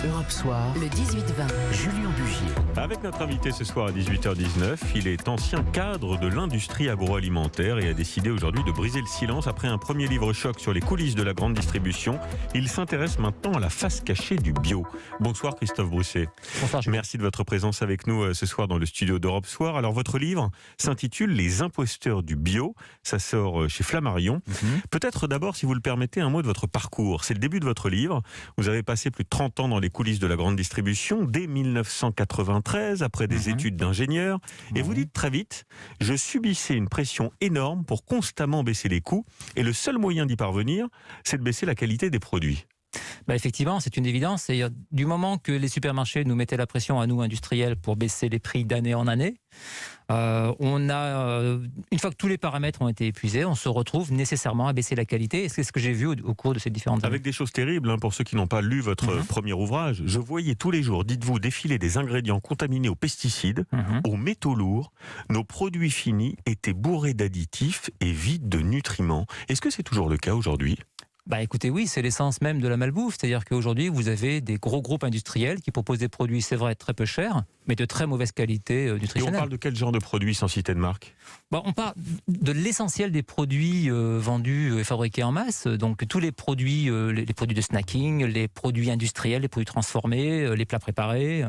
Europe Soir, le 18-20, Julien Bugier. Avec notre invité ce soir à 18h19, il est ancien cadre de l'industrie agroalimentaire et a décidé aujourd'hui de briser le silence après un premier livre choc sur les coulisses de la grande distribution. Il s'intéresse maintenant à la face cachée du bio. Bonsoir Christophe Brousset. Bonsoir Julien. Merci de votre présence avec nous ce soir dans le studio d'Europe Soir. Alors votre livre s'intitule Les imposteurs du bio. Ça sort chez Flammarion. Peut-être d'abord, si vous le permettez, un mot de votre parcours. C'est le début de votre livre. Vous avez passé plus de 30 ans dans les coulisses de la grande distribution dès 1993 après des études d'ingénieur et vous dites très vite: je subissais une pression énorme pour constamment baisser les coûts et le seul moyen d'y parvenir, c'est de baisser la qualité des produits. Effectivement, c'est une évidence. Et du moment que les supermarchés nous mettaient la pression à nous, industriels, pour baisser les prix d'année en année, une fois que tous les paramètres ont été épuisés, on se retrouve nécessairement à baisser la qualité. Et c'est ce que j'ai vu au cours de ces différentes années. Avec des choses terribles, pour ceux qui n'ont pas lu votre premier ouvrage. Je voyais tous les jours, dites-vous, défiler des ingrédients contaminés aux pesticides, aux métaux lourds. Nos produits finis étaient bourrés d'additifs et vides de nutriments. Est-ce que c'est toujours le cas aujourd'hui ? Écoutez, oui, c'est l'essence même de la malbouffe. C'est-à-dire qu'aujourd'hui, vous avez des gros groupes industriels qui proposent des produits, c'est vrai, très peu chers, mais de très mauvaise qualité nutritionnelle. Et on parle de quel genre de produits sans citer de marque ? On parle de l'essentiel des produits vendus et fabriqués en masse. Donc tous les produits, les produits de snacking, les produits industriels, les produits transformés, les plats préparés.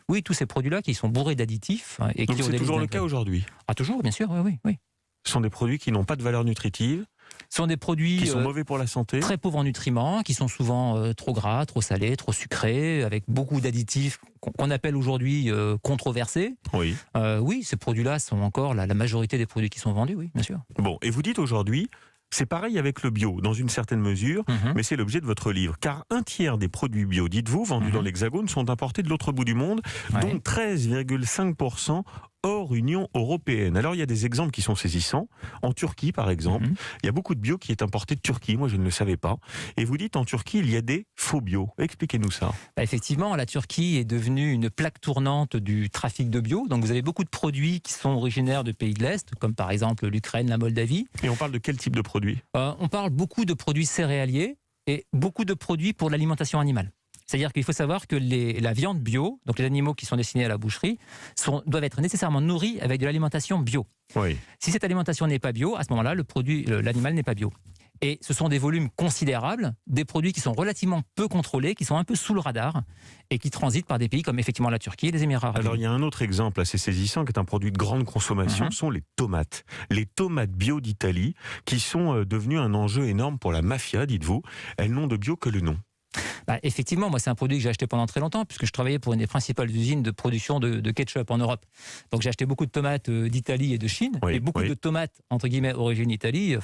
Oui, tous ces produits-là qui sont bourrés d'additifs. Et donc qui c'est toujours le cas aujourd'hui ? Toujours, bien sûr, oui. Ce sont des produits qui n'ont pas de valeur nutritive ? Ce sont des produits qui sont mauvais pour la santé, très pauvres en nutriments, qui sont souvent trop gras, trop salés, trop sucrés, avec beaucoup d'additifs qu'on appelle aujourd'hui controversés. Oui. Oui, ces produits-là sont encore la majorité des produits qui sont vendus, oui, bien sûr. Bon, et vous dites aujourd'hui, c'est pareil avec le bio, dans une certaine mesure, mais c'est l'objet de votre livre. Car un tiers des produits bio, dites-vous, vendus dans l'Hexagone, sont importés de l'autre bout du monde, dont 13,5% hors Union européenne. Alors il y a des exemples qui sont saisissants. En Turquie, par exemple, il y a beaucoup de bio qui est importé de Turquie. Moi, je ne le savais pas. Et vous dites, en Turquie, il y a des faux bio. Expliquez-nous ça. Effectivement, la Turquie est devenue une plaque tournante du trafic de bio. Donc vous avez beaucoup de produits qui sont originaires de pays de l'Est, comme par exemple l'Ukraine, la Moldavie. Et on parle de quel type de produits ? On parle beaucoup de produits céréaliers et beaucoup de produits pour l'alimentation animale. C'est-à-dire qu'il faut savoir que la viande bio, donc les animaux qui sont destinés à la boucherie, doivent être nécessairement nourris avec de l'alimentation bio. Oui. Si cette alimentation n'est pas bio, à ce moment-là, l'animal n'est pas bio. Et ce sont des volumes considérables, des produits qui sont relativement peu contrôlés, qui sont un peu sous le radar et qui transitent par des pays comme effectivement la Turquie et les Émirats arabes. Alors il y a un autre exemple assez saisissant qui est un produit de grande consommation, sont les tomates. Les tomates bio d'Italie qui sont devenues un enjeu énorme pour la mafia, dites-vous. Elles n'ont de bio que le nom. Effectivement, moi c'est un produit que j'ai acheté pendant très longtemps puisque je travaillais pour une des principales usines de production de ketchup en Europe. Donc j'ai acheté beaucoup de tomates d'Italie et de Chine, et beaucoup de tomates entre guillemets origine Italie,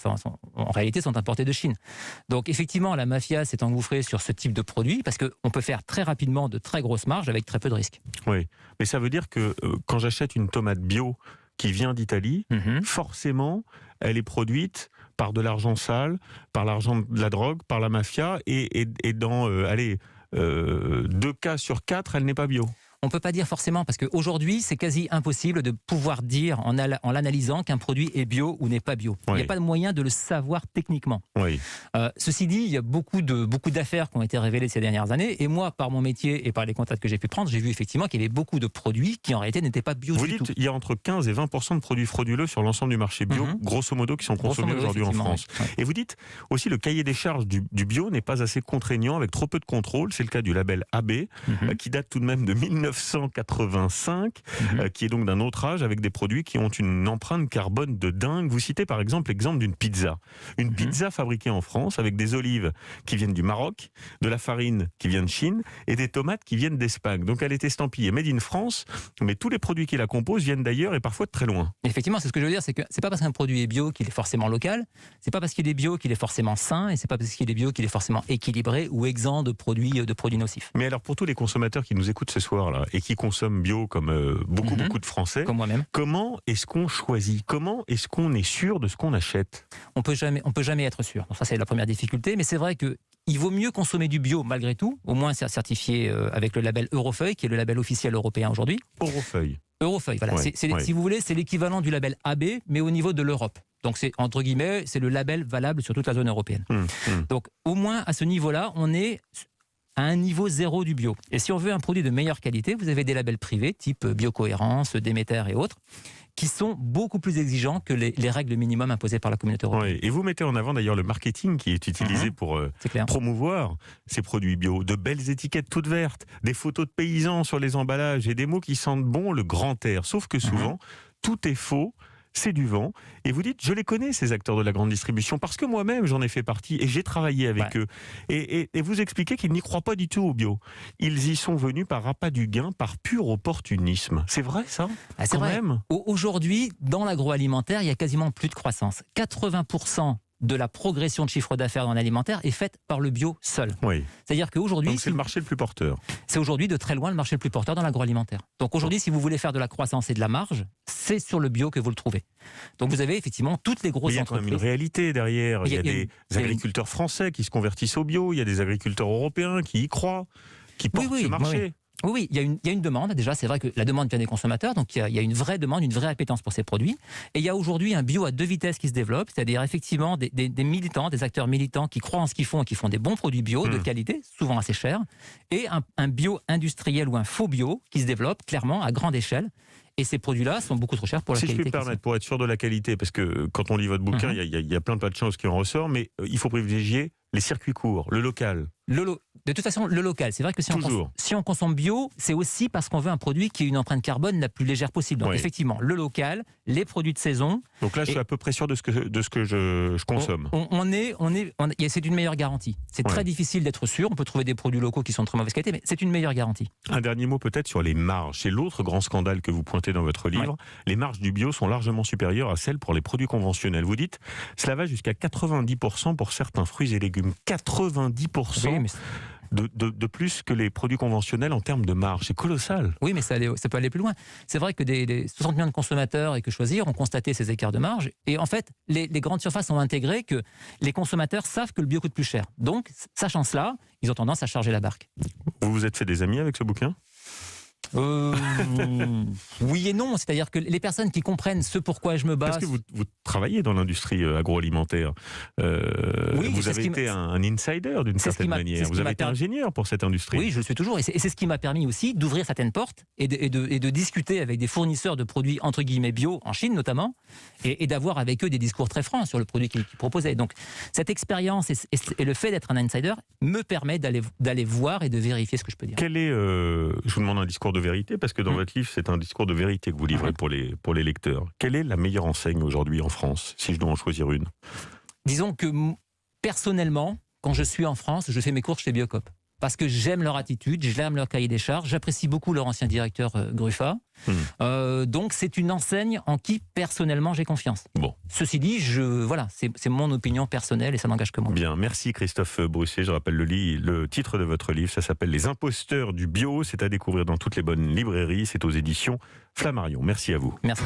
en réalité sont importées de Chine. Donc effectivement la mafia s'est engouffrée sur ce type de produit parce qu'on peut faire très rapidement de très grosses marges avec très peu de risques. Oui, mais ça veut dire que quand j'achète une tomate bio qui vient d'Italie, forcément elle est produite par de l'argent sale, par l'argent de la drogue, par la mafia, et dans 2 cas sur 4, elle n'est pas bio. On ne peut pas dire forcément, parce qu'aujourd'hui, c'est quasi impossible de pouvoir dire en l'analysant qu'un produit est bio ou n'est pas bio. Il n'y a pas de moyen de le savoir techniquement. Ceci dit, il y a beaucoup d'affaires qui ont été révélées ces dernières années, et moi, par mon métier et par les contacts que j'ai pu prendre, j'ai vu effectivement qu'il y avait beaucoup de produits qui en réalité n'étaient pas bio du tout. Vous dites il y a entre 15 et 20% de produits frauduleux sur l'ensemble du marché bio, grosso modo, qui sont consommés aujourd'hui en France. Et vous dites aussi le cahier des charges du bio n'est pas assez contraignant, avec trop peu de contrôle. C'est le cas du label AB, qui date tout de même de 1985, qui est donc d'un autre âge, avec des produits qui ont une empreinte carbone de dingue. Vous citez par exemple l'exemple d'une pizza. Une pizza fabriquée en France avec des olives qui viennent du Maroc, de la farine qui vient de Chine et des tomates qui viennent d'Espagne. Donc elle est estampillée Made in France, mais tous les produits qui la composent viennent d'ailleurs et parfois de très loin. Effectivement, c'est ce que je veux dire, c'est que c'est pas parce qu'un produit est bio qu'il est forcément local, c'est pas parce qu'il est bio qu'il est forcément sain, et c'est pas parce qu'il est bio qu'il est forcément équilibré ou exempt de produits nocifs. Mais alors pour tous les consommateurs qui nous écoutent ce soir là et qui consomment bio comme beaucoup de Français, comme moi-même, comment est-ce qu'on choisit ? Comment est-ce qu'on est sûr de ce qu'on achète ? On peut jamais être sûr. Donc ça c'est la première difficulté, mais c'est vrai que il vaut mieux consommer du bio malgré tout, au moins c'est certifié avec le label Eurofeuille, qui est le label officiel européen aujourd'hui. Eurofeuille, voilà. Si vous voulez, c'est l'équivalent du label AB, mais au niveau de l'Europe. Donc c'est, entre guillemets, c'est le label valable sur toute la zone européenne. Donc au moins à ce niveau-là, on est à un niveau zéro du bio. Et si on veut un produit de meilleure qualité, vous avez des labels privés, type Biocohérence, Déméter et autres, qui sont beaucoup plus exigeants que les règles minimum imposées par la communauté européenne. Oui. Et vous mettez en avant d'ailleurs le marketing qui est utilisé pour promouvoir ces produits bio. De belles étiquettes toutes vertes, des photos de paysans sur les emballages et des mots qui sentent bon le grand air. Sauf que souvent, tout est faux. C'est du vent. Et vous dites, je les connais, ces acteurs de la grande distribution, parce que moi-même, j'en ai fait partie et j'ai travaillé avec eux. Et vous expliquez qu'ils n'y croient pas du tout au bio. Ils y sont venus par appât du gain, par pur opportunisme. C'est vrai, ça? C'est vrai. Même Aujourd'hui, dans l'agroalimentaire, il y a quasiment plus de croissance. 80% de la progression de chiffre d'affaires dans l'alimentaire est faite par le bio seul. Oui. C'est-à-dire qu'aujourd'hui... Donc c'est le marché le plus porteur. C'est aujourd'hui de très loin le marché le plus porteur dans l'agroalimentaire. Donc aujourd'hui, si vous voulez faire de la croissance et de la marge, c'est sur le bio que vous le trouvez. Donc vous avez effectivement toutes les grosses entreprises. Il y a quand même une réalité derrière. Il y a des agriculteurs français qui se convertissent au bio, il y a des agriculteurs européens qui y croient, qui portent ce marché. Oui, il y a une demande. Déjà, c'est vrai que la demande vient des consommateurs, donc il y a une vraie demande, une vraie appétence pour ces produits. Et il y a aujourd'hui un bio à deux vitesses qui se développe, c'est-à-dire effectivement des militants, des acteurs militants qui croient en ce qu'ils font et qui font des bons produits bio de qualité, souvent assez chers, et un bio industriel ou un faux bio qui se développe clairement à grande échelle. Et ces produits-là sont beaucoup trop chers pour la qualité. Si je peux me permettre, pour être sûr de la qualité, parce que quand on lit votre bouquin, il y a plein de choses qui en ressortent, mais il faut privilégier les circuits courts, le local. De toute façon, le local. C'est vrai que si on consomme bio, c'est aussi parce qu'on veut un produit qui ait une empreinte carbone la plus légère possible. Donc effectivement, le local, les produits de saison. Donc là, je suis à peu près sûr de ce que je consomme. C'est une meilleure garantie. C'est très difficile d'être sûr. On peut trouver des produits locaux qui sont de très mauvaise qualité, mais c'est une meilleure garantie. Un dernier mot peut-être sur les marges. C'est l'autre grand scandale que vous pointez dans votre livre. Les marges du bio sont largement supérieures à celles pour les produits conventionnels. Vous dites, cela va jusqu'à 90% pour certains fruits et légumes. 90% de plus que les produits conventionnels en termes de marge. C'est colossal. Oui, mais ça peut aller plus loin. C'est vrai que des 60 millions de consommateurs et que Choisir ont constaté ces écarts de marge. Et en fait, les grandes surfaces ont intégré que les consommateurs savent que le bio coûte plus cher. Donc, sachant cela, ils ont tendance à charger la barque. Vous vous êtes fait des amis avec ce bouquin ? Oui et non, c'est-à-dire que les personnes qui comprennent ce pourquoi je me bats... Parce que vous travaillez dans l'industrie agroalimentaire. Vous avez été un insider d'une certaine manière. Vous avez été ingénieur pour cette industrie. Oui, je le suis toujours. Et c'est ce qui m'a permis aussi d'ouvrir certaines portes et de discuter avec des fournisseurs de produits entre guillemets bio, en Chine notamment, et d'avoir avec eux des discours très francs sur le produit qu'ils proposaient. Donc cette expérience et le fait d'être un insider me permet d'aller voir et de vérifier ce que je peux dire. Je vous demande un discours de vérité, parce que dans votre livre, c'est un discours de vérité que vous livrez pour les lecteurs. Quelle est la meilleure enseigne aujourd'hui en France, si je dois en choisir une ? Disons que personnellement, quand je suis en France, je fais mes courses chez Biocoop. Parce que j'aime leur attitude, j'aime leur cahier des charges, j'apprécie beaucoup leur ancien directeur Gruffat. Donc c'est une enseigne en qui personnellement j'ai confiance. Bon. Ceci dit, c'est mon opinion personnelle et ça n'engage que moi. Bien, merci Christophe Brousset. Je rappelle le titre de votre livre, ça s'appelle Les imposteurs du bio. C'est à découvrir dans toutes les bonnes librairies. C'est aux éditions Flammarion. Merci à vous. Merci.